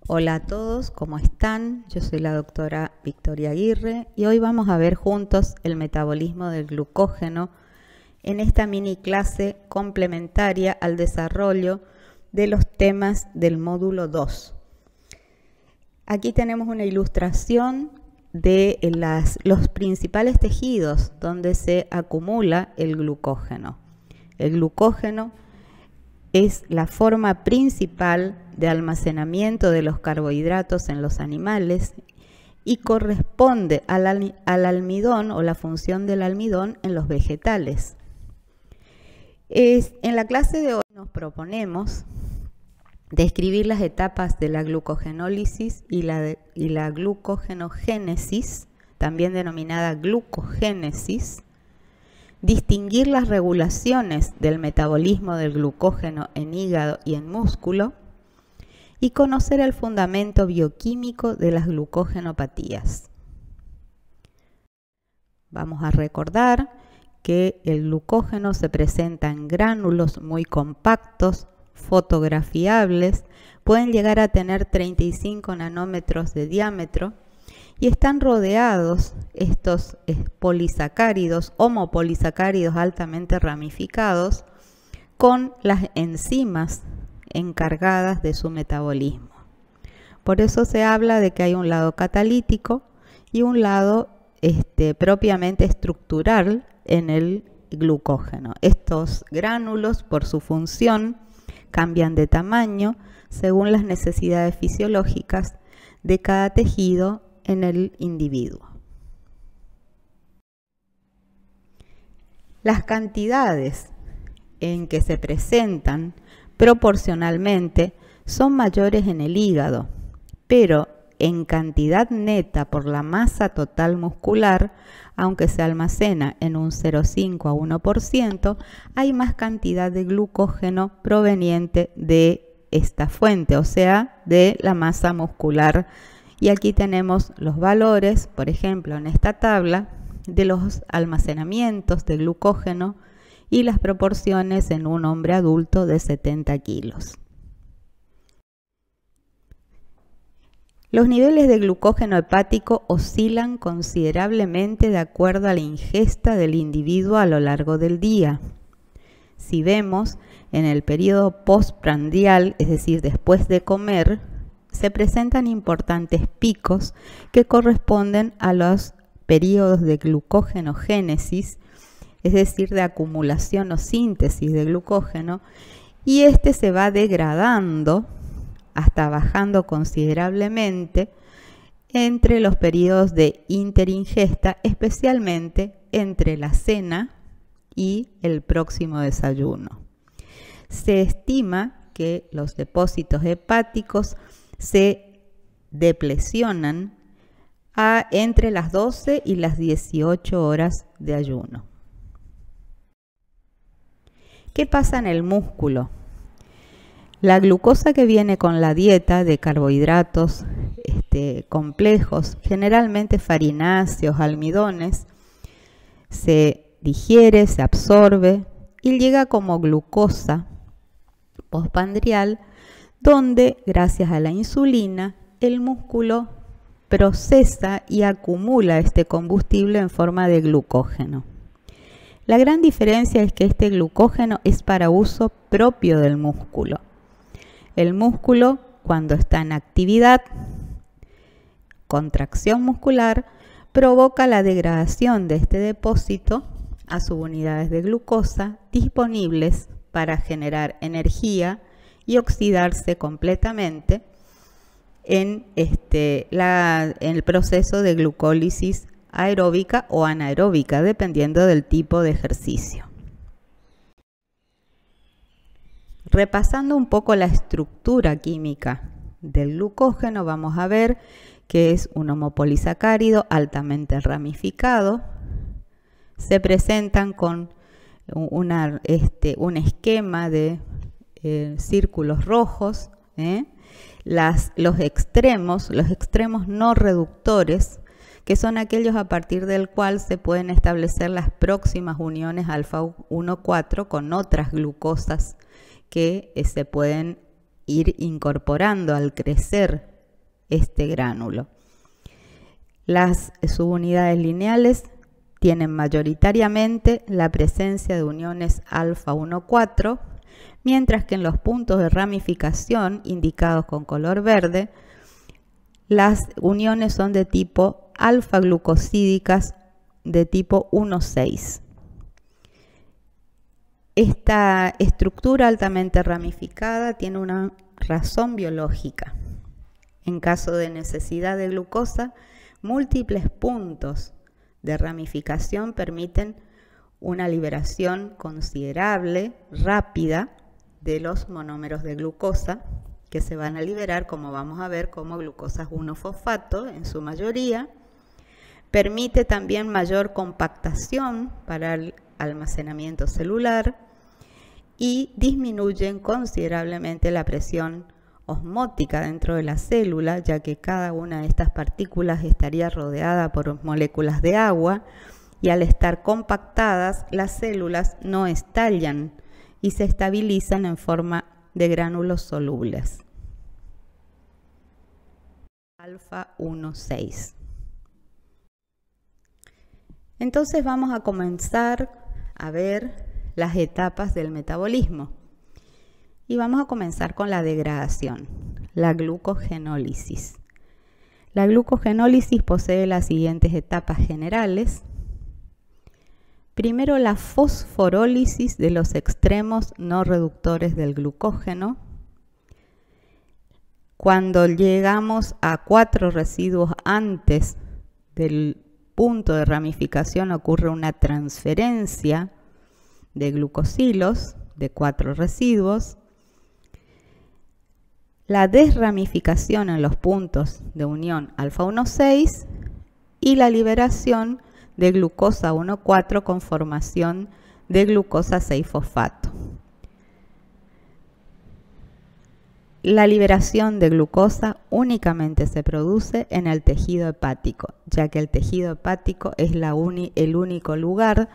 Hola a todos, ¿cómo están? Yo soy la doctora Victoria Aguirre y hoy vamos a ver juntos el metabolismo del glucógeno en esta mini clase complementaria al desarrollo de los temas del módulo 2. Aquí tenemos una ilustración de los principales tejidos donde se acumula el glucógeno. El glucógeno es la forma principal de almacenamiento de los carbohidratos en los animales y corresponde al almidón o la función del almidón en los vegetales. En la clase de hoy nos proponemos describir las etapas de la glucogenólisis y la glucogenogénesis, también denominada glucogénesis, distinguir las regulaciones del metabolismo del glucógeno en hígado y en músculo y conocer el fundamento bioquímico de las glucogenopatías. Vamos a recordar que el glucógeno se presenta en gránulos muy compactos, fotografiables, pueden llegar a tener 35 nanómetros de diámetro y están rodeados estos polisacáridos, homopolisacáridos altamente ramificados, con las enzimas encargadas de su metabolismo. Por eso se habla de que hay un lado catalítico y un lado propiamente estructural en el glucógeno. Estos gránulos, por su función, cambian de tamaño según las necesidades fisiológicas de cada tejido en el individuo. Las cantidades en que se presentan proporcionalmente son mayores en el hígado, pero en cantidad neta por la masa total muscular, aunque se almacena en un 0,5 a 1%, hay más cantidad de glucógeno proveniente de esta fuente, o sea, de la masa muscular. Y aquí tenemos los valores, por ejemplo, en esta tabla, de los almacenamientos de glucógeno y las proporciones en un hombre adulto de 70 kilos. Los niveles de glucógeno hepático oscilan considerablemente de acuerdo a la ingesta del individuo a lo largo del día. Si vemos en el periodo postprandial, es decir, después de comer, se presentan importantes picos que corresponden a los periodos de glucogenogénesis, es decir, de acumulación o síntesis de glucógeno, y este se va degradando hasta bajando considerablemente entre los periodos de interingesta, especialmente entre la cena y el próximo desayuno. Se estima que los depósitos hepáticos se deplecionan entre las 12 y las 18 horas de ayuno. ¿Qué pasa en el músculo? La glucosa que viene con la dieta de carbohidratos complejos, generalmente farináceos, almidones, se digiere, se absorbe y llega como glucosa postprandial, donde gracias a la insulina el músculo procesa y acumula este combustible en forma de glucógeno. La gran diferencia es que este glucógeno es para uso propio del músculo. El músculo, cuando está en actividad, contracción muscular, provoca la degradación de este depósito a subunidades de glucosa disponibles para generar energía y oxidarse completamente en el proceso de glucólisis aeróbica o anaeróbica, dependiendo del tipo de ejercicio. Repasando un poco la estructura química del glucógeno, vamos a ver que es un homopolisacárido altamente ramificado. Se presentan con un esquema de círculos rojos, los extremos no reductores, que son aquellos a partir del cual se pueden establecer las próximas uniones alfa 1,4 con otras glucosas que se pueden ir incorporando al crecer este gránulo. Las subunidades lineales tienen mayoritariamente la presencia de uniones alfa 1,4, mientras que en los puntos de ramificación indicados con color verde, las uniones son de tipo alfa-glucosídicas de tipo 1,6. Esta estructura altamente ramificada tiene una razón biológica. En caso de necesidad de glucosa, múltiples puntos de ramificación permiten una liberación considerable, rápida, de los monómeros de glucosa, que se van a liberar, como vamos a ver, como glucosas 1-fosfato en su mayoría. Permite también mayor compactación para el almacenamiento celular y disminuyen considerablemente la presión osmótica dentro de la célula, ya que cada una de estas partículas estaría rodeada por moléculas de agua y al estar compactadas las células no estallan y se estabilizan en forma de gránulos solubles. Alfa 1,6. Entonces vamos a comenzar a ver las etapas del metabolismo. Y vamos a comenzar con la degradación, la glucogenólisis. La glucogenólisis posee las siguientes etapas generales. Primero, la fosforólisis de los extremos no reductores del glucógeno. Cuando llegamos a 4 residuos antes del punto de ramificación ocurre una transferencia de glucosilos de 4 residuos. La desramificación en los puntos de unión alfa 1,6 y la liberación de glucosa 1,4 con formación de glucosa 6-fosfato. La liberación de glucosa únicamente se produce en el tejido hepático, ya que el tejido hepático es el único lugar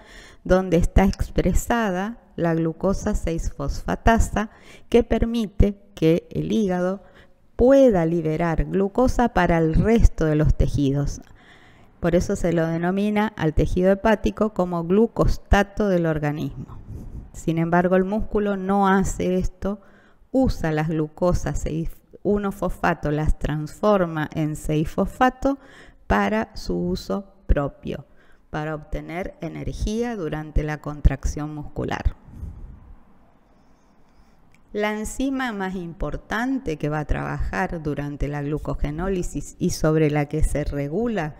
donde está expresada la glucosa 6-fosfatasa que permite que el hígado pueda liberar glucosa para el resto de los tejidos. Por eso se lo denomina al tejido hepático como glucostato del organismo. Sin embargo, el músculo no hace esto, usa las glucosas 1-fosfato, las transforma en 6-fosfato para su uso propio, para obtener energía durante la contracción muscular. La enzima más importante que va a trabajar durante la glucogenólisis y sobre la que se regula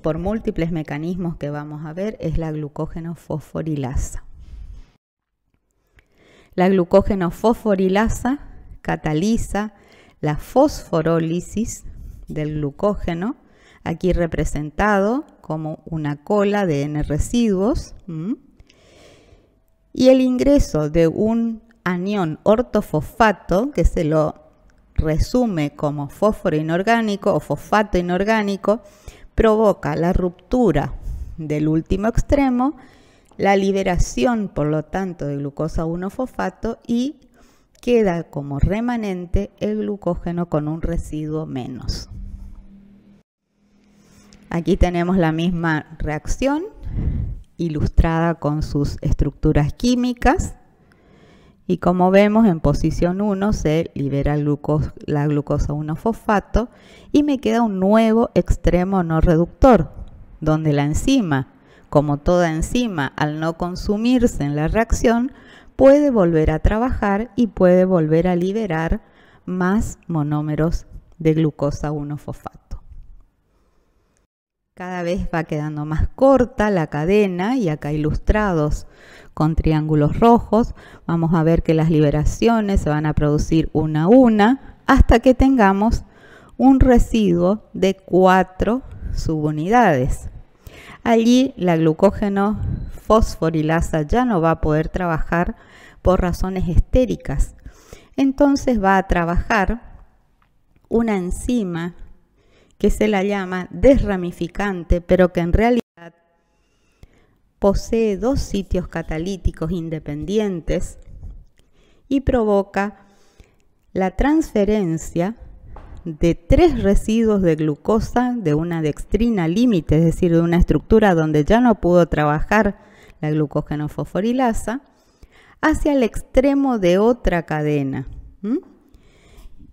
por múltiples mecanismos que vamos a ver es la glucógeno fosforilasa. La glucógeno fosforilasa cataliza la fosforólisis del glucógeno, aquí representado como una cola de N residuos, y el ingreso de un anión ortofosfato, que se lo resume como fósforo inorgánico o fosfato inorgánico, provoca la ruptura del último extremo, la liberación, por lo tanto, de glucosa 1-fosfato y queda como remanente el glucógeno con un residuo menos. Aquí tenemos la misma reacción ilustrada con sus estructuras químicas y como vemos en posición 1 se libera la glucosa 1-fosfato y me queda un nuevo extremo no reductor donde la enzima, como toda enzima, al no consumirse en la reacción, puede volver a trabajar y puede volver a liberar más monómeros de glucosa 1-fosfato. Cada vez va quedando más corta la cadena y acá ilustrados con triángulos rojos vamos a ver que las liberaciones se van a producir una a una hasta que tengamos un residuo de 4 subunidades. Allí la glucógeno fosforilasa ya no va a poder trabajar por razones estéricas. Entonces va a trabajar una enzima que se la llama desramificante, pero que en realidad posee 2 sitios catalíticos independientes y provoca la transferencia de 3 residuos de glucosa de una dextrina límite, es decir, de una estructura donde ya no pudo trabajar la glucógeno fosforilasa, hacia el extremo de otra cadena.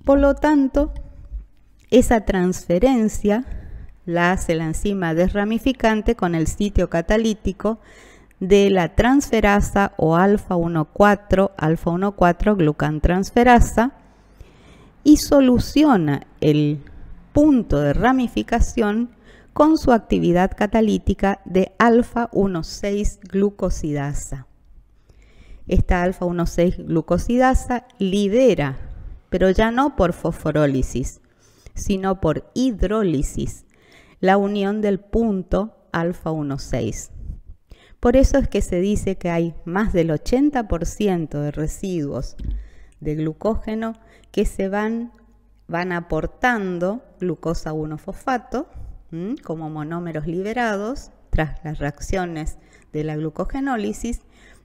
Por lo tanto, esa transferencia la hace la enzima desramificante con el sitio catalítico de la transferasa o alfa-1,4 glucantransferasa, y soluciona el punto de ramificación con su actividad catalítica de alfa-1,6 glucosidasa. Esta alfa-1,6 glucosidasa libera, pero ya no por fosforólisis, sino por hidrólisis, la unión del punto alfa-1,6. Por eso es que se dice que hay más del 80% de residuos de glucógeno que se van aportando glucosa 1-fosfato como monómeros liberados tras las reacciones de la glucogenólisis,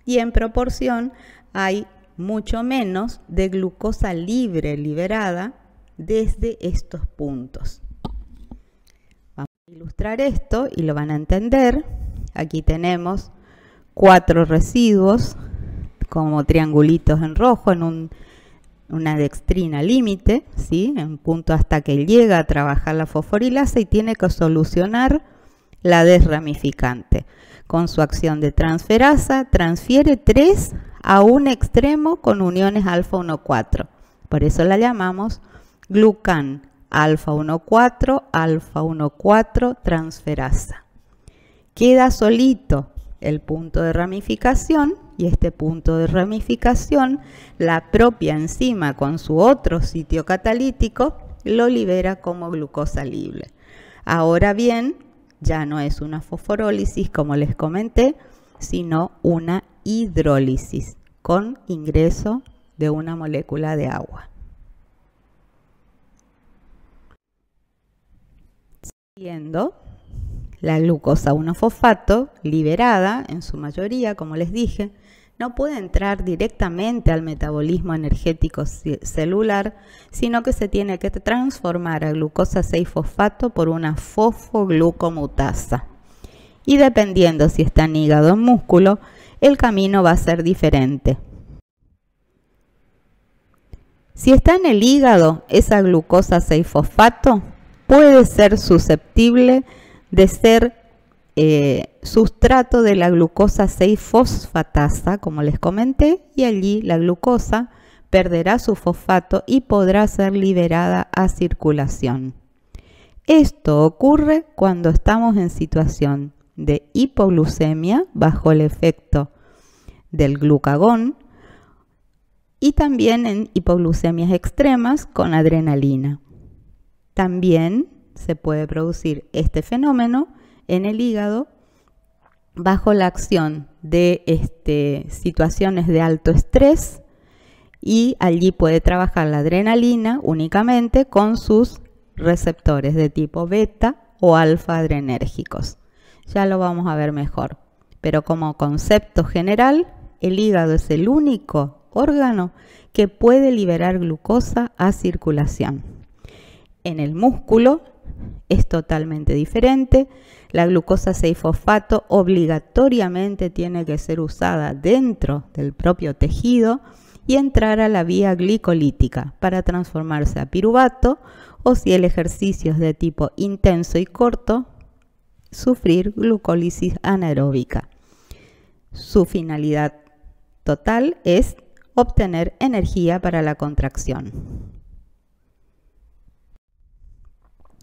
y en proporción hay mucho menos de glucosa libre liberada desde estos puntos. Vamos a ilustrar esto y lo van a entender. Aquí tenemos 4 residuos como triangulitos en rojo en una dextrina límite, ¿sí? En punto hasta que llega a trabajar la fosforilasa y tiene que solucionar la desramificante. Con su acción de transferasa transfiere 3 a un extremo con uniones alfa-1,4. Por eso la llamamos glucan alfa-1,4 transferasa. Queda solito el punto de ramificación, y este punto de ramificación, la propia enzima con su otro sitio catalítico lo libera como glucosa libre. Ahora bien, ya no es una fosforólisis como les comenté, sino una hidrólisis con ingreso de una molécula de agua. Siguiendo, la glucosa 1-fosfato liberada en su mayoría, como les dije, no puede entrar directamente al metabolismo energético celular, sino que se tiene que transformar a glucosa 6-fosfato por una fosfoglucomutasa. Y dependiendo si está en hígado o en músculo, el camino va a ser diferente. Si está en el hígado, esa glucosa 6-fosfato puede ser susceptible de ser sustrato de la glucosa 6-fosfatasa, como les comenté, y allí la glucosa perderá su fosfato y podrá ser liberada a circulación. Esto ocurre cuando estamos en situación de hipoglucemia bajo el efecto del glucagón y también en hipoglucemias extremas con adrenalina. También se puede producir este fenómeno en el hígado bajo la acción de situaciones de alto estrés, y allí puede trabajar la adrenalina únicamente con sus receptores de tipo beta o alfa adrenérgicos. Ya lo vamos a ver mejor, pero como concepto general, el hígado es el único órgano que puede liberar glucosa a circulación. En el músculo es totalmente diferente. La glucosa 6-fosfato obligatoriamente tiene que ser usada dentro del propio tejido y entrar a la vía glicolítica para transformarse a piruvato, o si el ejercicio es de tipo intenso y corto, sufrir glucólisis anaeróbica. Su finalidad total es obtener energía para la contracción.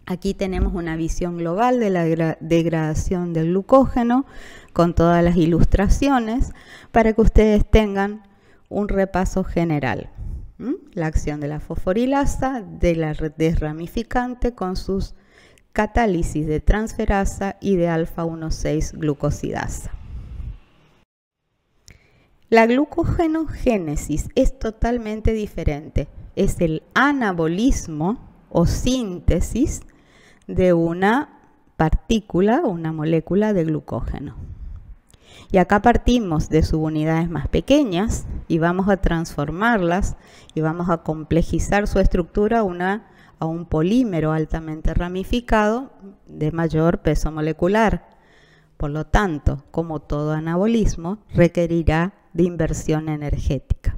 Aquí tenemos una visión global de la degradación del glucógeno con todas las ilustraciones para que ustedes tengan un repaso general. La acción de la fosforilasa, de la desramificante con sus catálisis de transferasa y de alfa-1,6 glucosidasa. La glucogenogénesis es totalmente diferente. Es el anabolismo o síntesis de una partícula o una molécula de glucógeno. Y acá partimos de subunidades más pequeñas y vamos a transformarlas y vamos a complejizar su estructura a a un polímero altamente ramificado de mayor peso molecular. Por lo tanto, como todo anabolismo, requerirá de inversión energética.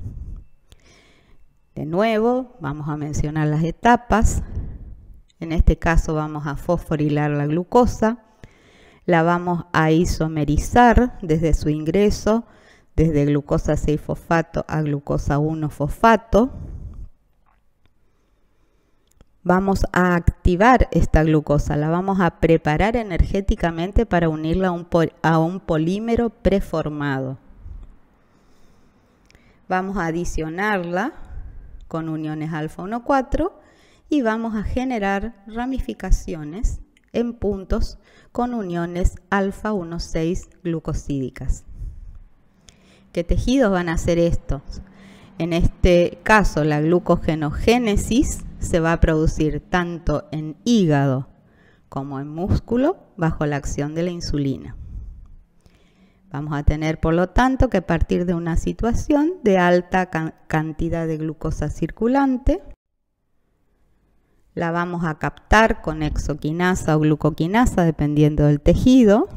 De nuevo, vamos a mencionar las etapas. En este caso vamos a fosforilar la glucosa, la vamos a isomerizar desde su ingreso, desde glucosa 6-fosfato a glucosa 1-fosfato. Vamos a activar esta glucosa, la vamos a preparar energéticamente para unirla a un polímero preformado. Vamos a adicionarla con uniones alfa 1,4 y vamos a generar ramificaciones en puntos con uniones alfa 1,6 glucosídicas. ¿Qué tejidos van a ser estos? En este caso, la glucogenogénesis se va a producir tanto en hígado como en músculo bajo la acción de la insulina. Vamos a tener, por lo tanto, que partir de una situación de alta cantidad de glucosa circulante, la vamos a captar con hexoquinasa o glucoquinasa, dependiendo del tejido.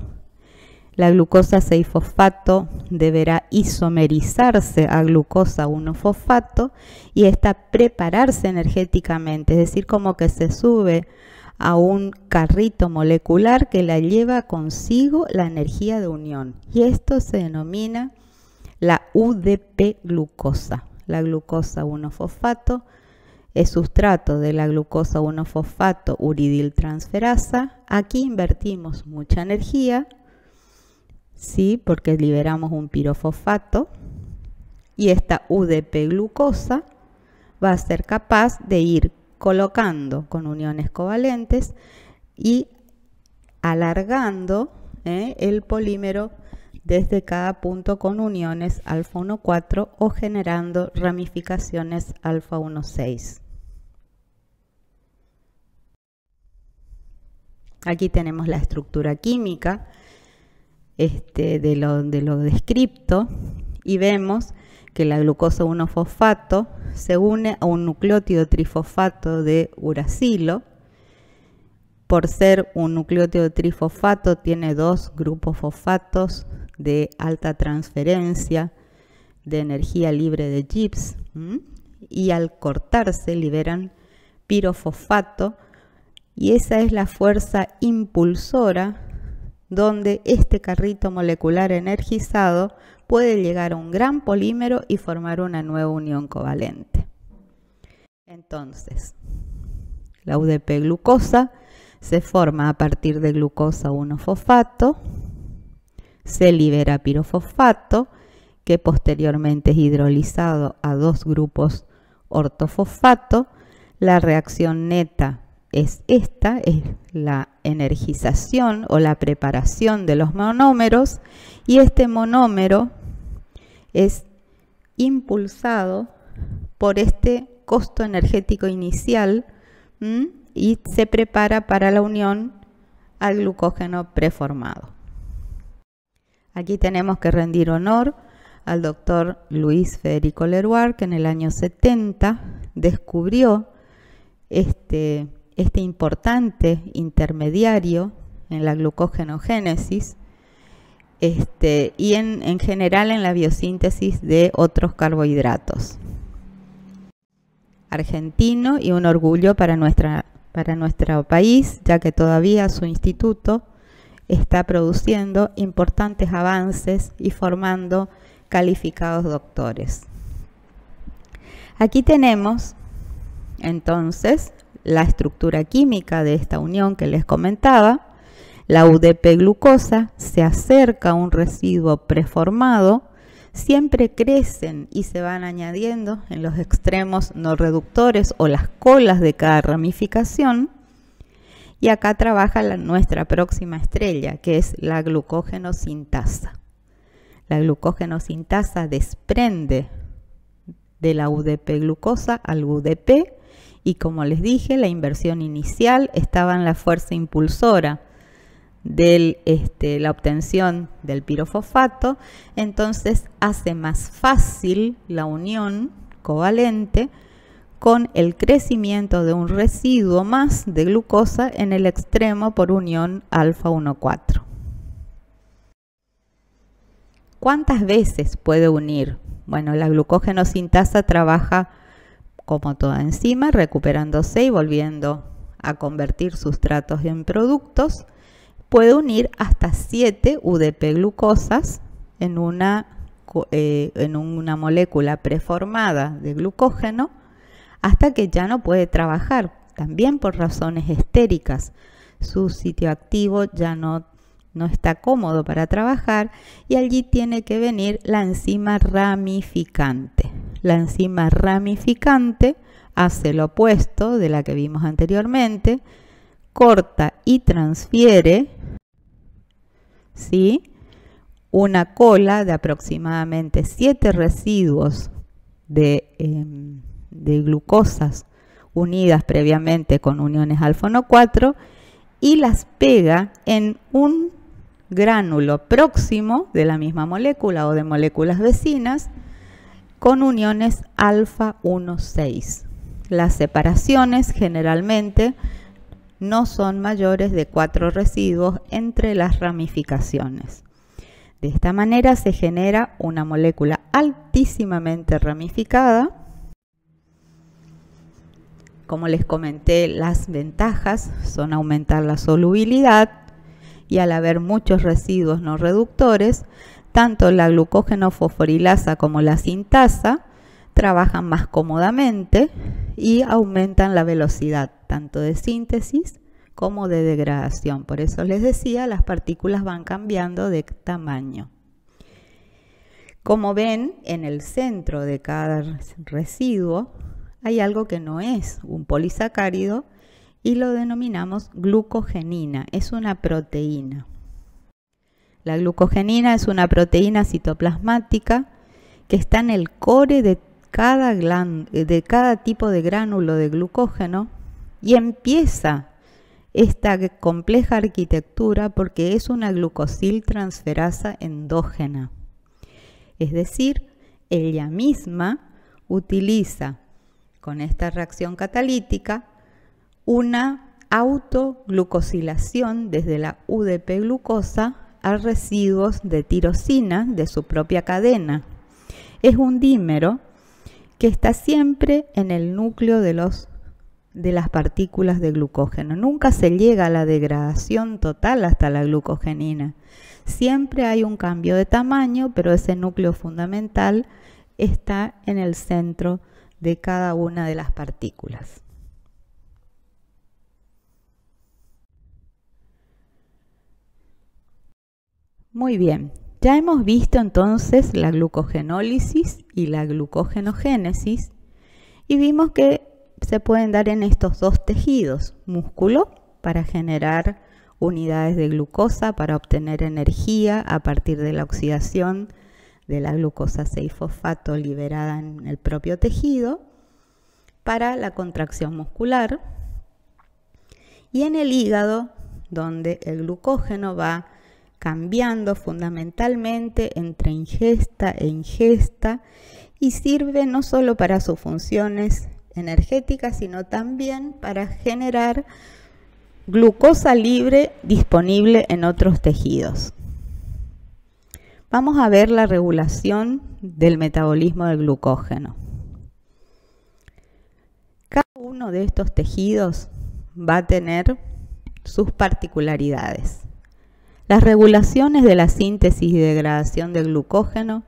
La glucosa 6-fosfato deberá isomerizarse a glucosa 1-fosfato y esta prepararse energéticamente, es decir, como que se sube a un carrito molecular que la lleva consigo la energía de unión. Y esto se denomina la UDP-glucosa. La glucosa 1-fosfato es sustrato de la glucosa 1-fosfato uridiltransferasa. Aquí invertimos mucha energía, ¿sí? Porque liberamos un pirofosfato. Y esta UDP-glucosa va a ser capaz de ir colocando con uniones covalentes y alargando el polímero desde cada punto con uniones alfa 1,4 o generando ramificaciones alfa 1,6. Aquí tenemos la estructura química de lo descripto y vemos que la glucosa 1-fosfato se une a un nucleótido trifosfato de uracilo. Por ser un nucleótido trifosfato tiene dos grupos fosfatos de alta transferencia de energía libre de Gibbs y al cortarse liberan pirofosfato y esa es la fuerza impulsora donde este carrito molecular energizado puede llegar a un gran polímero y formar una nueva unión covalente. Entonces, la UDP-glucosa se forma a partir de glucosa 1-fosfato, se libera pirofosfato, que posteriormente es hidrolizado a dos grupos ortofosfato. La reacción neta es esta, es la energización o la preparación de los monómeros y este monómero es impulsado por este costo energético inicial y se prepara para la unión al glucógeno preformado. Aquí tenemos que rendir honor al doctor Luis Federico Leroy, que en el año 70 descubrió este importante intermediario en la glucogenogénesis y en general en la biosíntesis de otros carbohidratos. Argentino y un orgullo para nuestro país, ya que todavía su instituto está produciendo importantes avances y formando calificados doctores. Aquí tenemos entonces la estructura química de esta unión que les comentaba. La UDP-glucosa se acerca a un residuo preformado, siempre crecen y se van añadiendo en los extremos no reductores o las colas de cada ramificación. Y acá trabaja nuestra próxima estrella, que es la glucógenosintasa. La glucógenosintasa desprende de la UDP-glucosa al UDP y como les dije, la inversión inicial estaba en la fuerza impulsora de la obtención del pirofosfato, entonces hace más fácil la unión covalente con el crecimiento de un residuo más de glucosa en el extremo por unión alfa 1,4. ¿Cuántas veces puede unir? Bueno, la glucógeno sintasa trabaja como toda enzima, recuperándose y volviendo a convertir sustratos en productos. Puede unir hasta 7 UDP glucosas en una molécula preformada de glucógeno hasta que ya no puede trabajar, también por razones estéricas. Su sitio activo ya no está cómodo para trabajar y allí tiene que venir la enzima ramificante. La enzima ramificante hace lo opuesto de la que vimos anteriormente, corta y transfiere, ¿sí?, una cola de aproximadamente 7 residuos de glucosas unidas previamente con uniones alfa 1,4 y las pega en un gránulo próximo de la misma molécula o de moléculas vecinas con uniones alfa 1,6. Las separaciones generalmente no son mayores de 4 residuos entre las ramificaciones. De esta manera se genera una molécula altísimamente ramificada. Como les comenté, las ventajas son aumentar la solubilidad y al haber muchos residuos no reductores, tanto la glucógeno fosforilasa como la sintasa trabajan más cómodamente y aumentan la velocidad tanto de síntesis como de degradación. Por eso les decía, las partículas van cambiando de tamaño. Como ven, en el centro de cada residuo hay algo que no es un polisacárido y lo denominamos glucogenina. Es una proteína. La glucogenina es una proteína citoplasmática que está en el core de cada tipo de gránulo de glucógeno y empieza esta compleja arquitectura porque es una glucosiltransferasa endógena. Es decir, ella misma utiliza con esta reacción catalítica una autoglucosilación desde la UDP glucosa a residuos de tirosina de su propia cadena. Es un dímero que está siempre en el núcleo de las partículas de glucógeno. Nunca se llega a la degradación total hasta la glucogenina. Siempre hay un cambio de tamaño, pero ese núcleo fundamental está en el centro de cada una de las partículas. Muy bien, ya hemos visto entonces la glucogenólisis y la glucogenogénesis y vimos que se pueden dar en estos dos tejidos: músculo para generar unidades de glucosa para obtener energía a partir de la oxidación de la glucosa 6-fosfato liberada en el propio tejido para la contracción muscular, y en el hígado, donde el glucógeno va cambiando fundamentalmente entre ingesta e ingesta y sirve no solo para sus funciones energéticas, sino también para generar glucosa libre disponible en otros tejidos. Vamos a ver la regulación del metabolismo del glucógeno. Cada uno de estos tejidos va a tener sus particularidades. Las regulaciones de la síntesis y degradación del glucógeno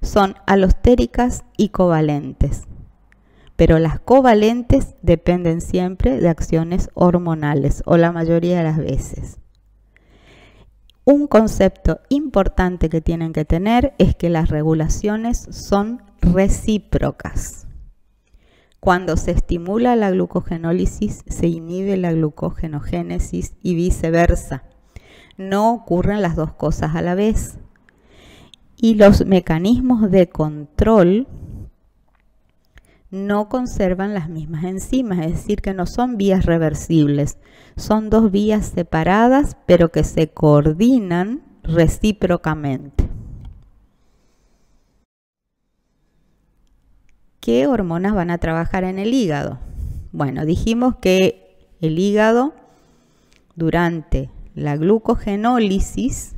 son alostéricas y covalentes, pero las covalentes dependen siempre de acciones hormonales o la mayoría de las veces. Un concepto importante que tienen que tener es que las regulaciones son recíprocas. Cuando se estimula la glucogenólisis, se inhibe la glucogenogénesis y viceversa. No ocurren las dos cosas a la vez. Y los mecanismos de control no conservan las mismas enzimas, es decir, que no son vías reversibles. Son dos vías separadas, pero que se coordinan recíprocamente. ¿qué hormonas van a trabajar en el hígado? Bueno, dijimos que el hígado durante la glucogenólisis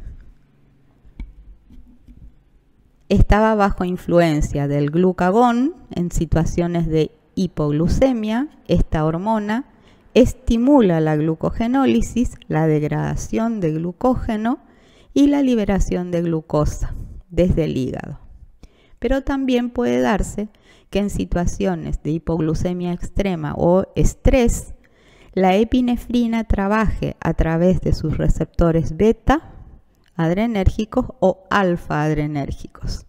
estaba bajo influencia del glucagón en situaciones de hipoglucemia. Esta hormona estimula la glucogenólisis, la degradación de glucógeno y la liberación de glucosa desde el hígado. Pero también puede darse que en situaciones de hipoglucemia extrema o estrés, la epinefrina trabaje a través de sus receptores beta adrenérgicos o alfa adrenérgicos.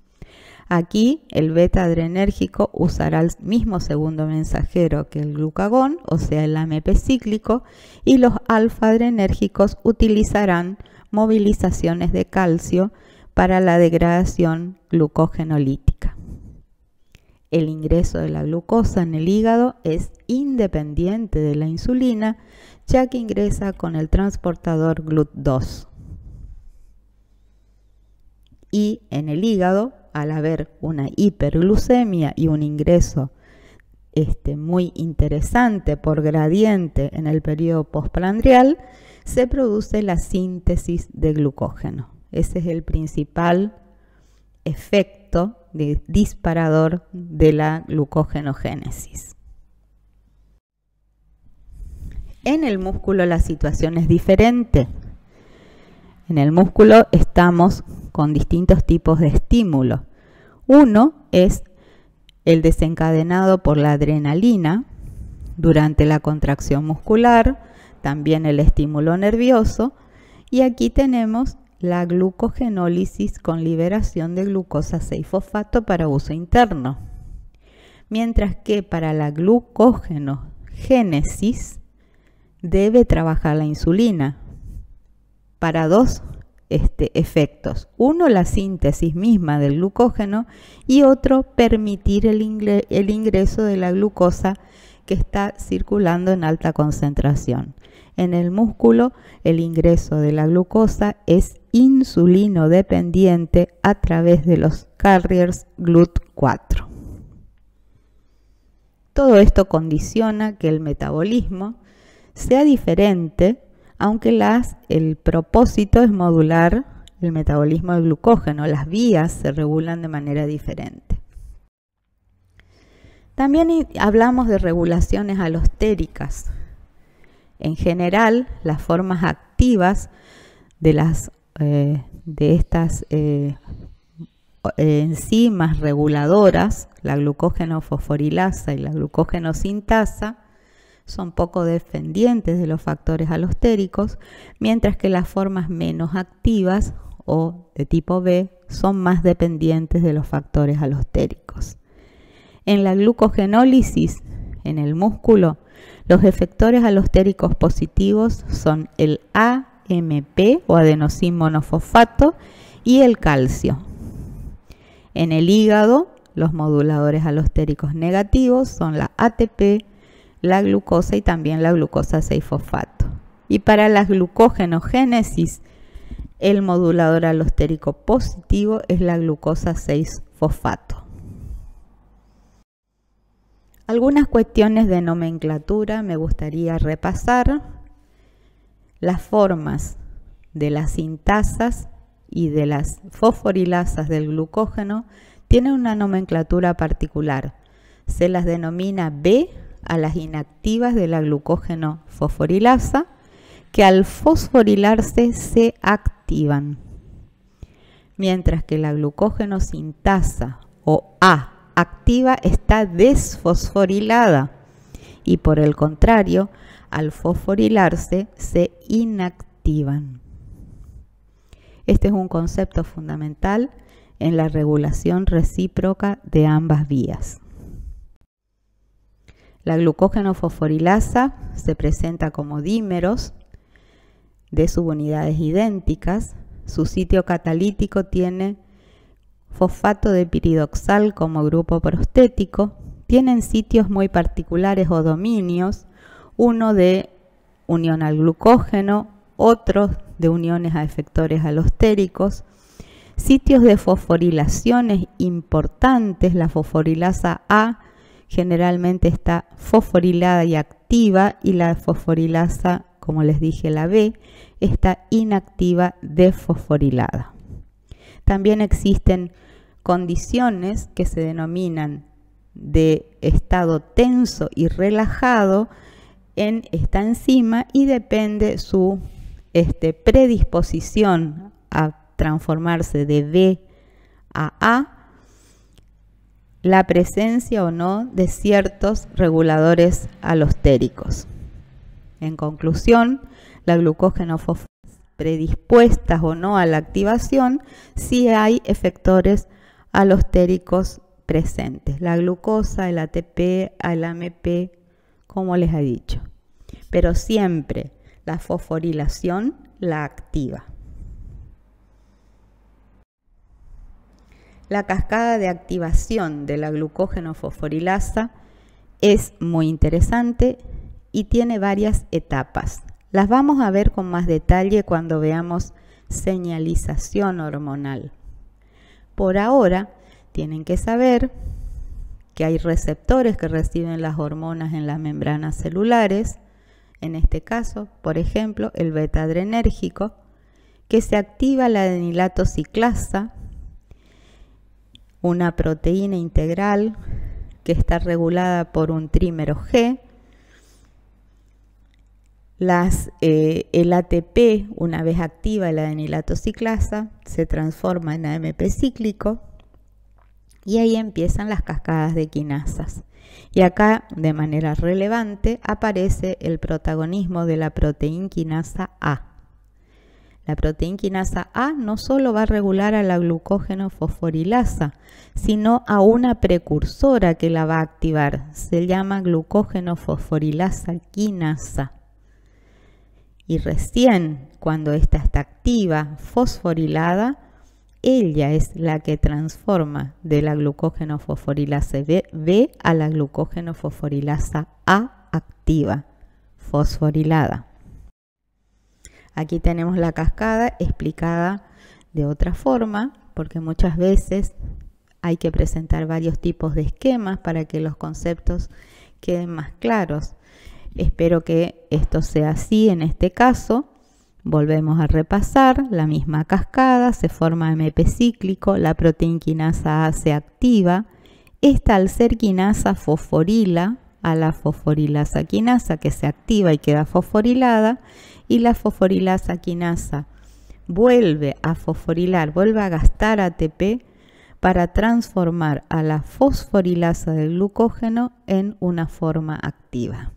Aquí el beta adrenérgico usará el mismo segundo mensajero que el glucagón, o sea el AMP cíclico, y los alfa adrenérgicos utilizarán movilizaciones de calcio para la degradación glucogenolítica. El ingreso de la glucosa en el hígado es independiente de la insulina, ya que ingresa con el transportador GLUT2. Y en el hígado, al haber una hiperglucemia y un ingreso muy interesante por gradiente en el periodo postprandial, se produce la síntesis de glucógeno. Ese es el principal efecto de disparador de la glucogenogénesis. En el músculo la situación es diferente. En el músculo estamos con distintos tipos de estímulos. Uno es el desencadenado por la adrenalina durante la contracción muscular, también el estímulo nervioso, y aquí tenemos la glucogenólisis con liberación de glucosa 6-fosfato para uso interno. Mientras que para la glucogenogénesis debe trabajar la insulina para dos efectos. Uno, la síntesis misma del glucógeno, y otro, permitir el ingreso de la glucosa que está circulando en alta concentración. En el músculo, el ingreso de la glucosa es insulino dependiente a través de los carriers GLUT4. Todo esto condiciona que el metabolismo sea diferente, aunque el propósito es modular el metabolismo del glucógeno. Las vías se regulan de manera diferente. También hablamos de regulaciones alostéricas. En general, las formas activas de estas enzimas reguladoras, la glucógeno fosforilasa y la glucógeno sintasa, son poco dependientes de los factores alostéricos, mientras que las formas menos activas o de tipo B son más dependientes de los factores alostéricos. En la glucogenólisis, en el músculo, los efectores alostéricos positivos son el AMP o adenosín monofosfato y el calcio. En el hígado, los moduladores alostéricos negativos son la ATP, la glucosa y también la glucosa 6-fosfato. Y para la glucogenogénesis, el modulador alostérico positivo es la glucosa 6-fosfato. Algunas cuestiones de nomenclatura me gustaría repasar. Las formas de las sintasas y de las fosforilasas del glucógeno tienen una nomenclatura particular. Se las denomina B a las inactivas de la glucógeno fosforilasa, que al fosforilarse se activan, mientras que la glucógeno sintasa o A activa está desfosforilada y por el contrario, al fosforilarse se inactivan. Este es un concepto fundamental en la regulación recíproca de ambas vías. La glucógeno fosforilasa se presenta como dímeros de subunidades idénticas. Su sitio catalítico tiene fosfato de piridoxal como grupo prostético. Tienen sitios muy particulares o dominios, uno de unión al glucógeno, otros de uniones a efectores alostéricos. Sitios de fosforilaciones importantes, la fosforilasa A generalmente está fosforilada y activa, y la fosforilasa, como les dije, la B, está inactiva desfosforilada. También existen condiciones que se denominan de estado tenso y relajado en esta enzima, y depende su predisposición a transformarse de B a A, la presencia o no de ciertos reguladores alostéricos. En conclusión, la glucógeno fosforilasa predispuestas o no a la activación si hay efectores alostéricos presentes, la glucosa, el ATP, el AMP, como les he dicho. Pero siempre la fosforilación la activa. La cascada de activación de la glucógeno fosforilasa es muy interesante y tiene varias etapas. Las vamos a ver con más detalle cuando veamos señalización hormonal. Por ahora, tienen que saber que hay receptores que reciben las hormonas en las membranas celulares. En este caso, por ejemplo, el beta-adrenérgico, que se activa la adenilato ciclasa, una proteína integral que está regulada por un trímero G. El ATP, una vez activa la adenilato ciclasa, se transforma en AMP cíclico, y ahí empiezan las cascadas de quinasas. Y acá, de manera relevante, aparece el protagonismo de la proteína quinasa A. La proteína quinasa A no solo va a regular a la glucógeno fosforilasa, sino a una precursora que la va a activar. Se llama glucógeno fosforilasa quinasa. Y recién cuando ésta está activa, fosforilada, ella es la que transforma de la glucógeno fosforilasa B a la glucógeno fosforilasa A activa, fosforilada. Aquí tenemos la cascada explicada de otra forma, porque muchas veces hay que presentar varios tipos de esquemas para que los conceptos queden más claros. Espero que esto sea así en este caso. Volvemos a repasar la misma cascada, se forma AMP cíclico, la proteína quinasa A se activa. Esta, al ser quinasa, fosforila a la fosforilasa quinasa, que se activa y queda fosforilada, y la fosforilasa quinasa vuelve a fosforilar, vuelve a gastar ATP para transformar a la fosforilasa del glucógeno en una forma activa.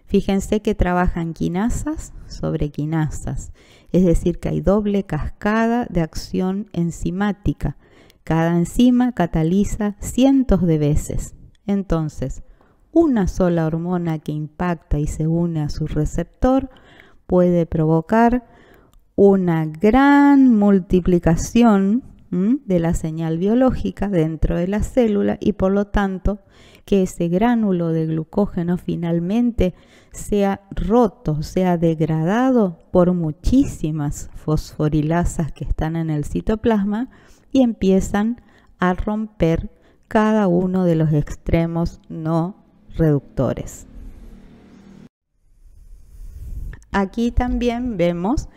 Fíjense que trabajan quinasas sobre quinasas, es decir, que hay doble cascada de acción enzimática. Cada enzima cataliza cientos de veces. Entonces, una sola hormona que impacta y se une a su receptor puede provocar una gran multiplicación de la señal biológica dentro de la célula, y por lo tanto que ese gránulo de glucógeno finalmente sea roto, sea degradado por muchísimas fosforilasas que están en el citoplasma y empiezan a romper cada uno de los extremos no reductores. Aquí también vemos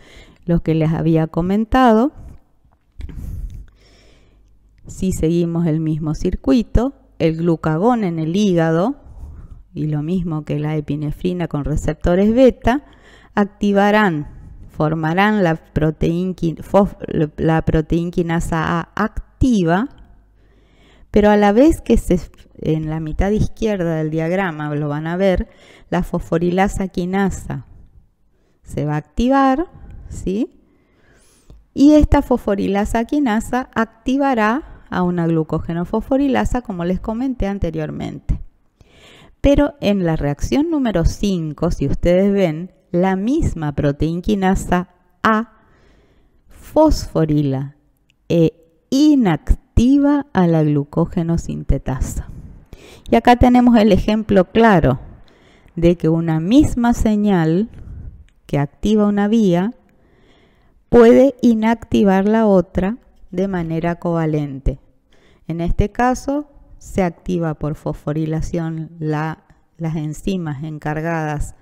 lo que les había comentado. Si seguimos el mismo circuito, el glucagón en el hígado, y lo mismo que la epinefrina con receptores beta, formarán la proteína quinasa A activa, pero a la vez que en la mitad izquierda del diagrama lo van a ver, la fosforilasa quinasa se va a activar, ¿sí? Y esta fosforilasa quinasa activará a una glucógeno fosforilasa, como les comenté anteriormente. Pero en la reacción número 5, si ustedes ven, la misma proteína quinasa A fosforila e inactiva a la glucógeno sintetasa. Y acá tenemos el ejemplo claro de que una misma señal que activa una vía puede inactivar la otra de manera covalente. En este caso, se activa por fosforilación las enzimas encargadas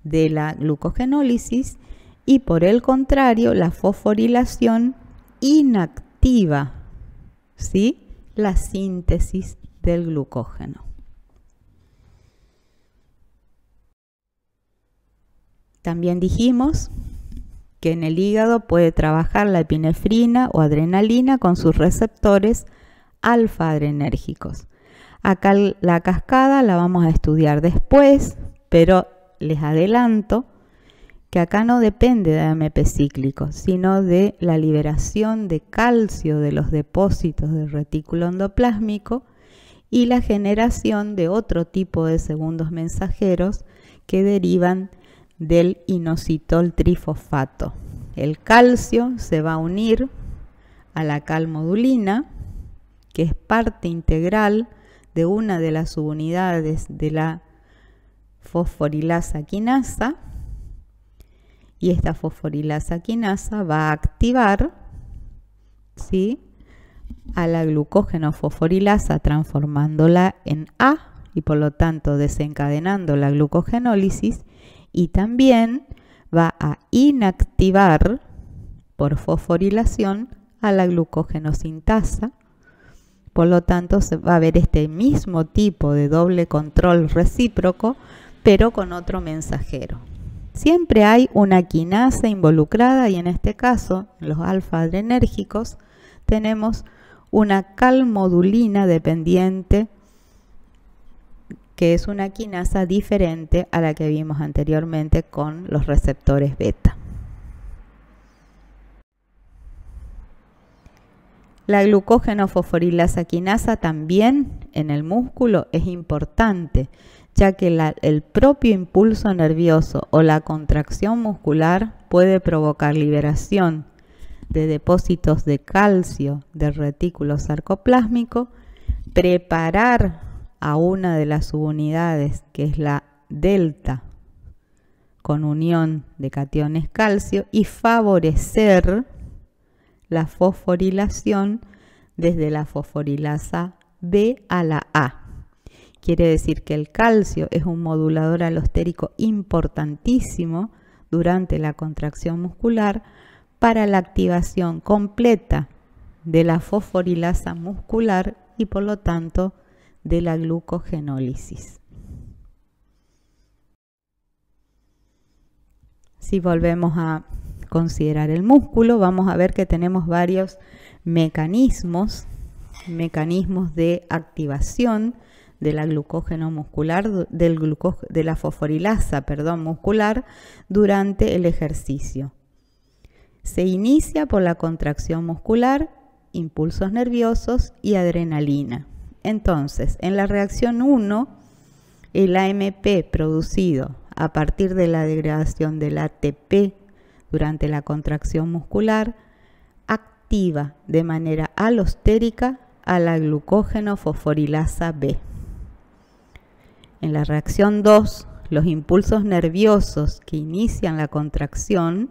de la glucogenólisis y por el contrario la fosforilación inactiva, ¿sí?, la síntesis del glucógeno. También dijimos que en el hígado puede trabajar la epinefrina o adrenalina con sus receptores alfa-adrenérgicos. Acá la cascada la vamos a estudiar después, pero les adelanto que acá no depende de AMP cíclico, sino de la liberación de calcio de los depósitos del retículo endoplásmico y la generación de otro tipo de segundos mensajeros que derivan del inositol trifosfato. El calcio se va a unir a la calmodulina, que es parte integral de una de las subunidades de la fosforilasa quinasa, y esta fosforilasa quinasa va a activar, ¿sí?, a la glucógeno fosforilasa transformándola en A y por lo tanto desencadenando la glucogenólisis, y también va a inactivar por fosforilación a la glucógenosintasa. Por lo tanto, se va a ver este mismo tipo de doble control recíproco, pero con otro mensajero. Siempre hay una quinasa involucrada y en este caso, en los alfa-adrenérgicos, tenemos una calmodulina dependiente, que es una quinasa diferente a la que vimos anteriormente con los receptores beta. La glucógeno fosforilasa quinasa también en el músculo es importante, ya que el propio impulso nervioso o la contracción muscular puede provocar liberación de depósitos de calcio del retículo sarcoplásmico, preparar a una de las subunidades, que es la delta, con unión de cationes calcio, y favorecer la fosforilación desde la fosforilasa B a la A. Quiere decir que el calcio es un modulador alostérico importantísimo durante la contracción muscular para la activación completa de la fosforilasa muscular y por lo tanto de la glucogenólisis. Si volvemos a considerar el músculo, vamos a ver que tenemos varios mecanismos de activación de la glucógeno muscular, de la fosforilasa, muscular durante el ejercicio. Se inicia por la contracción muscular, impulsos nerviosos y adrenalina. Entonces, en la reacción 1, el AMP producido a partir de la degradación del ATP durante la contracción muscular activa de manera alostérica a la glucógeno fosforilasa B. En la reacción 2, los impulsos nerviosos que inician la contracción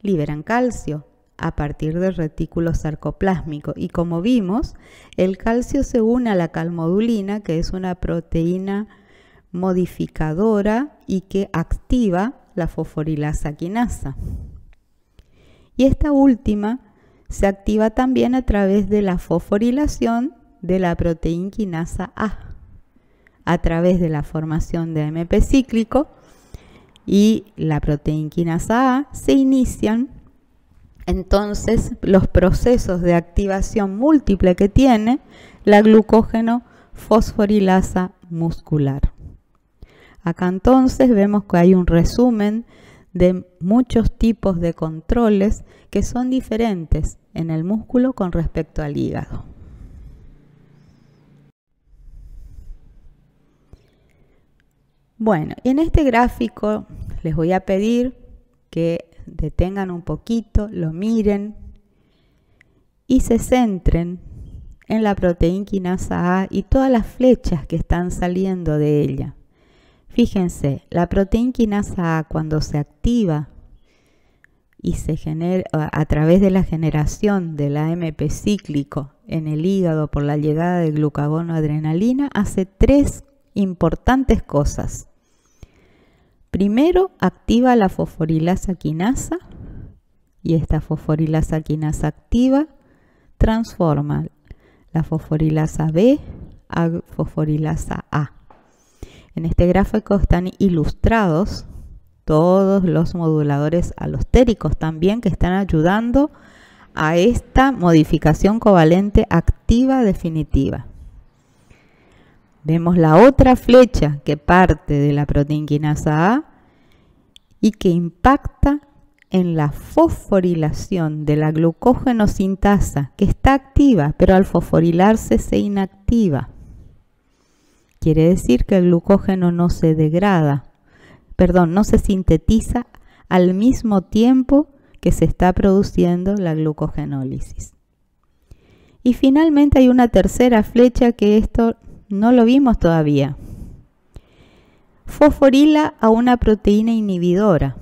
liberan calcio a partir del retículo sarcoplásmico y como vimos, el calcio se une a la calmodulina, que es una proteína modificadora y que activa la fosforilasa quinasa. Y esta última se activa también a través de la fosforilación de la proteína quinasa a través de la formación de AMP cíclico, y la proteína quinasa A se inician entonces los procesos de activación múltiple que tiene la glucógeno fosforilasa muscular. Acá entonces vemos que hay un resumen de muchos tipos de controles que son diferentes en el músculo con respecto al hígado. Bueno, en este gráfico les voy a pedir que detengan un poquito, lo miren y se centren en la proteína quinasa A y todas las flechas que están saliendo de ella. Fíjense, la proteína quinasa A cuando se activa y se genera a través de la generación del AMP cíclico en el hígado por la llegada de glucagón o adrenalina, hace 3 importantes cosas. Primero, activa la fosforilasa quinasa y esta fosforilasa quinasa activa transforma la fosforilasa B a fosforilasa A. En este gráfico están ilustrados todos los moduladores alostéricos también que están ayudando a esta modificación covalente activa definitiva. Vemos la otra flecha que parte de la proteína quinasa A y que impacta en la fosforilación de la glucógeno sintasa, que está activa, pero al fosforilarse se inactiva. Quiere decir que el glucógeno no se degrada, no se sintetiza al mismo tiempo que se está produciendo la glucogenólisis. Y finalmente hay una tercera flecha que esto no lo vimos todavía. Fosforila a una proteína inhibidora.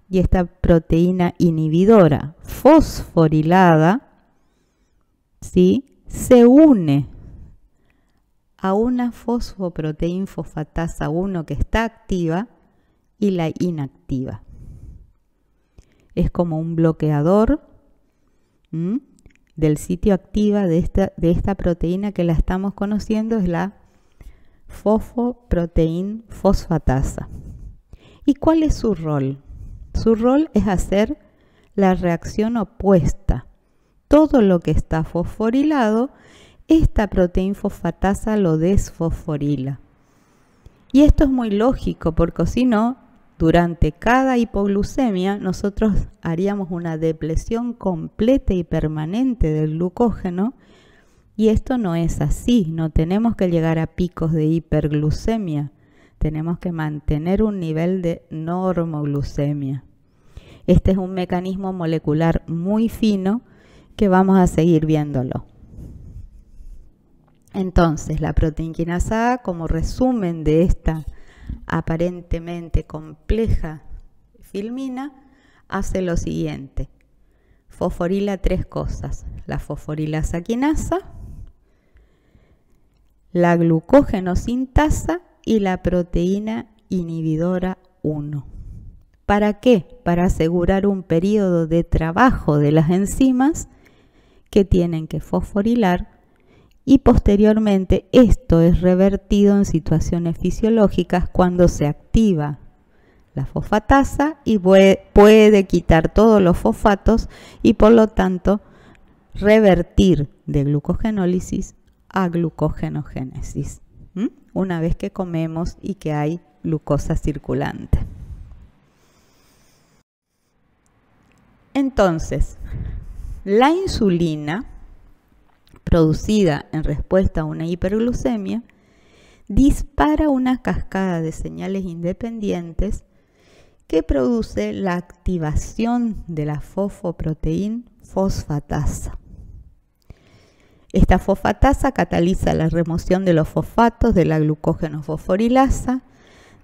Y esta proteína inhibidora fosforilada, ¿sí?, se une a una fosfoproteína fosfatasa 1 que está activa y la inactiva. Es como un bloqueador del sitio activa de esta proteína que la estamos conociendo, es la fosfoproteína fosfatasa. ¿Y cuál es su rol? Su rol es hacer la reacción opuesta. Todo lo que está fosforilado, esta proteína fosfatasa lo desfosforila. Y esto es muy lógico porque si no, durante cada hipoglucemia nosotros haríamos una depresión completa y permanente del glucógeno y esto no es así. No tenemos que llegar a picos de hiperglucemia. Tenemos que mantener un nivel de normoglucemia. Este es un mecanismo molecular muy fino que vamos a seguir viéndolo. Entonces, la proteína quinasa A, como resumen de esta aparentemente compleja filmina, hace lo siguiente. Fosforila 3 cosas: la fosforilasa quinasa, la glucógeno sintasa y la proteína inhibidora 1. ¿Para qué? Para asegurar un periodo de trabajo de las enzimas que tienen que fosforilar y posteriormente esto es revertido en situaciones fisiológicas cuando se activa la fosfatasa y puede quitar todos los fosfatos y por lo tanto revertir de glucogenólisis a glucogenogénesis, una vez que comemos y que hay glucosa circulante. Entonces, la insulina producida en respuesta a una hiperglucemia dispara una cascada de señales independientes que produce la activación de la fosfoproteína fosfatasa. Esta fosfatasa cataliza la remoción de los fosfatos de la glucógeno fosforilasa,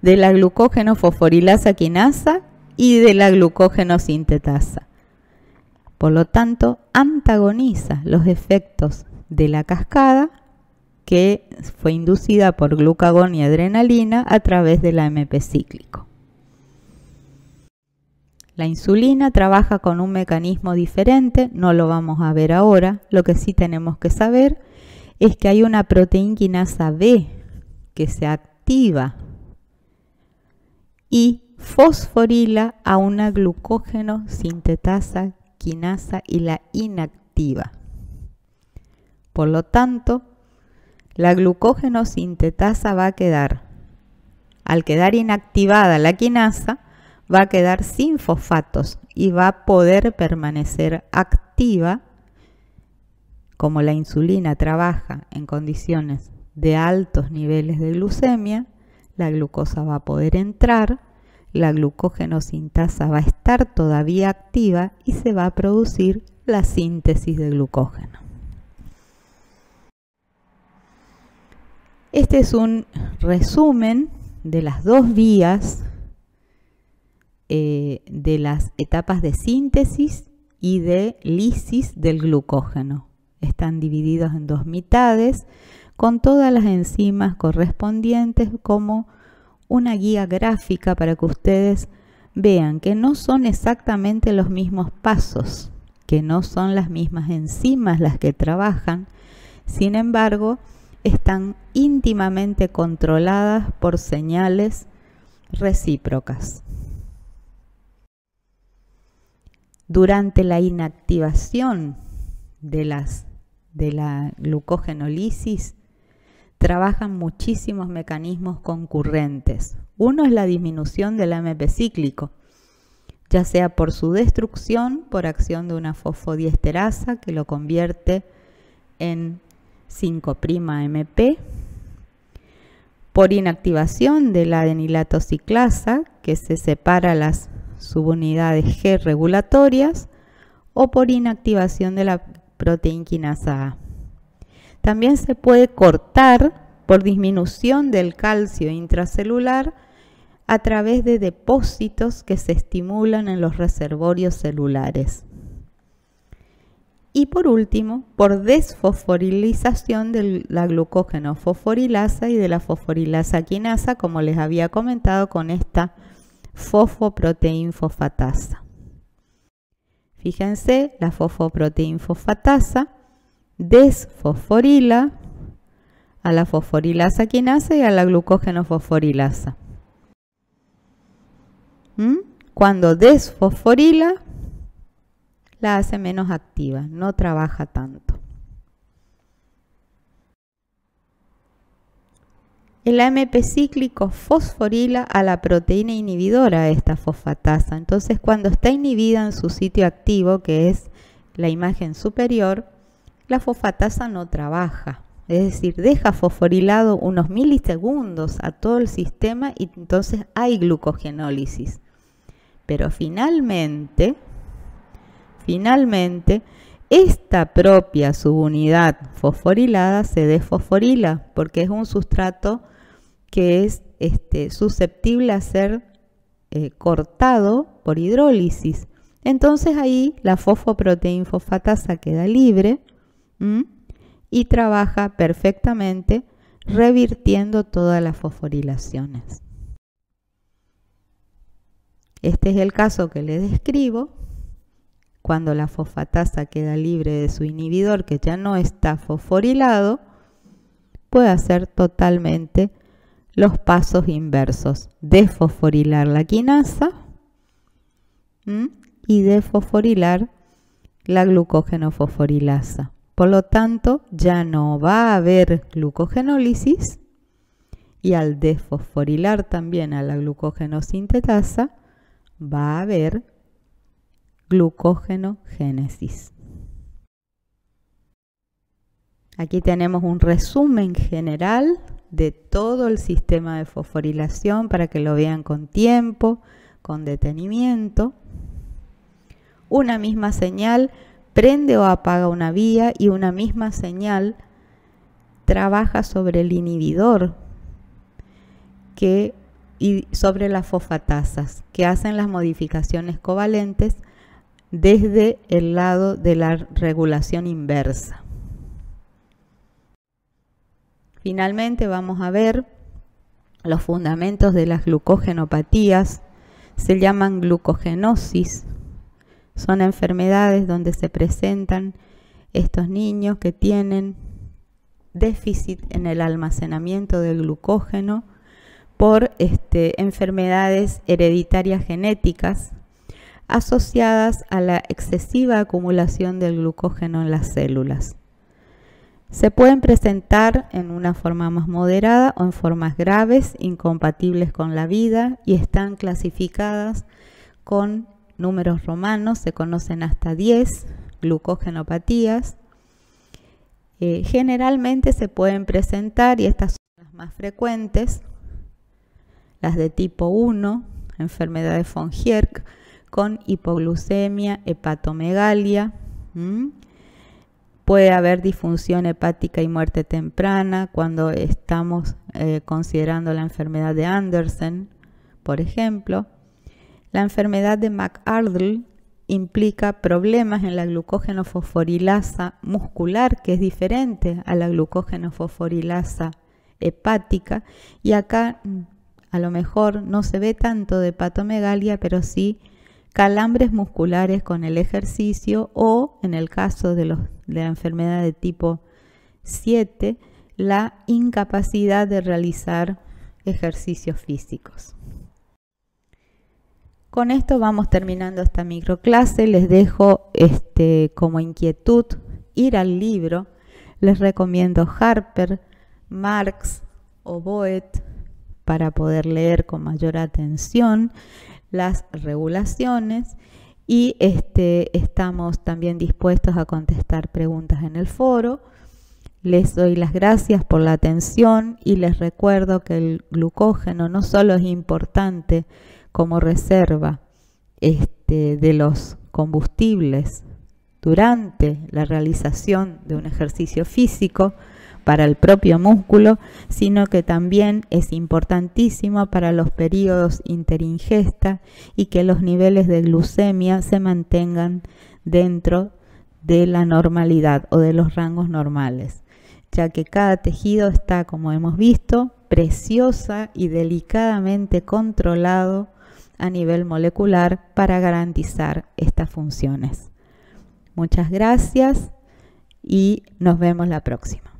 de la glucógeno fosforilasa quinasa y de la glucógeno sintetasa. Por lo tanto, antagoniza los efectos de la cascada que fue inducida por glucagón y adrenalina a través del AMP cíclico. La insulina trabaja con un mecanismo diferente, no lo vamos a ver ahora. Lo que sí tenemos que saber es que hay una proteína quinasa B que se activa y fosforila a una glucógeno sintetasa quinasa y la inactiva. Por lo tanto, la glucógeno sintetasa va a quedar, al quedar inactivada la quinasa, va a quedar sin fosfatos y va a poder permanecer activa. Como la insulina trabaja en condiciones de altos niveles de glucemia, la glucosa va a poder entrar, la glucógeno sintasa va a estar todavía activa y se va a producir la síntesis de glucógeno. Este es un resumen de las 2 vías de las etapas de síntesis y de lisis del glucógeno. Están divididos en dos mitades con todas las enzimas correspondientes como una guía gráfica para que ustedes vean que no son exactamente los mismos pasos, que no son las mismas enzimas las que trabajan, sin embargo, están íntimamente controladas por señales recíprocas. Durante la inactivación de la glucogenólisis, trabajan muchísimos mecanismos concurrentes. Uno es la disminución del AMP cíclico, ya sea por su destrucción, por acción de una fosfodiesterasa que lo convierte en 5'-AMP, por inactivación de la adenilato ciclasa, que se separa las subunidades G regulatorias, o por inactivación de la proteinquinasa A. También se puede cortar por disminución del calcio intracelular a través de depósitos que se estimulan en los reservorios celulares. Y por último, por desfosforilización de la glucógeno fosforilasa y de la fosforilasa quinasa, como les había comentado con esta fosfoproteinfosfatasa. Fíjense, la fosfoproteinfosfatasa desfosforila a la fosforilasa quinasa y a la glucógeno fosforilasa. Cuando desfosforila, la hace menos activa, no trabaja tanto. El AMP cíclico fosforila a la proteína inhibidora de esta fosfatasa. Entonces, cuando está inhibida en su sitio activo, que es la imagen superior, la fosfatasa no trabaja. Es decir, deja fosforilado unos milisegundos a todo el sistema y entonces hay glucogenólisis. Pero finalmente, esta propia subunidad fosforilada se desfosforila porque es un sustrato que es susceptible a ser cortado por hidrólisis. Entonces ahí la fosfoproteinfosfatasa queda libre y trabaja perfectamente revirtiendo todas las fosforilaciones. Este es el caso que les describo. Cuando la fosfatasa queda libre de su inhibidor, que ya no está fosforilado, puede hacer totalmente los pasos inversos: desfosforilar la quinasa y desfosforilar la glucógeno fosforilasa. Por lo tanto, ya no va a haber glucogenólisis y al desfosforilar también a la glucógeno sintetasa, va a haber glucógenogénesis. Aquí tenemos un resumen general de todo el sistema de fosforilación para que lo vean con tiempo, con detenimiento. Una misma señal prende o apaga una vía y una misma señal trabaja sobre el inhibidor y sobre las fosfatasas que hacen las modificaciones covalentes desde el lado de la regulación inversa. Finalmente vamos a ver los fundamentos de las glucogenopatías. Se llaman glucogenosis. Son enfermedades donde se presentan estos niños que tienen déficit en el almacenamiento del glucógeno por enfermedades hereditarias genéticas asociadas a la excesiva acumulación del glucógeno en las células. Se pueden presentar en una forma más moderada o en formas graves, incompatibles con la vida, y están clasificadas con números romanos. Se conocen hasta 10 glucogenopatías. Generalmente se pueden presentar, y estas son las más frecuentes, las de tipo 1, enfermedad de von Gierke, con hipoglucemia, hepatomegalia. Puede haber disfunción hepática y muerte temprana cuando estamos considerando la enfermedad de Andersen, por ejemplo. La enfermedad de McArdle implica problemas en la glucógeno fosforilasa muscular, que es diferente a la glucógeno fosforilasa hepática, y acá a lo mejor no se ve tanto de hepatomegalia, pero sí calambres musculares con el ejercicio, o en el caso de la enfermedad de tipo 7, la incapacidad de realizar ejercicios físicos. Con esto vamos terminando esta microclase. Les dejo como inquietud ir al libro. Les recomiendo Harper, Marx o Boet para poder leer con mayor atención las regulaciones, y estamos también dispuestos a contestar preguntas en el foro. Les doy las gracias por la atención y les recuerdo que el glucógeno no solo es importante como reserva de los combustibles durante la realización de un ejercicio físico para el propio músculo, sino que también es importantísimo para los periodos interingesta y que los niveles de glucemia se mantengan dentro de la normalidad o de los rangos normales, ya que cada tejido está, como hemos visto, preciosa y delicadamente controlado a nivel molecular para garantizar estas funciones. Muchas gracias y nos vemos la próxima.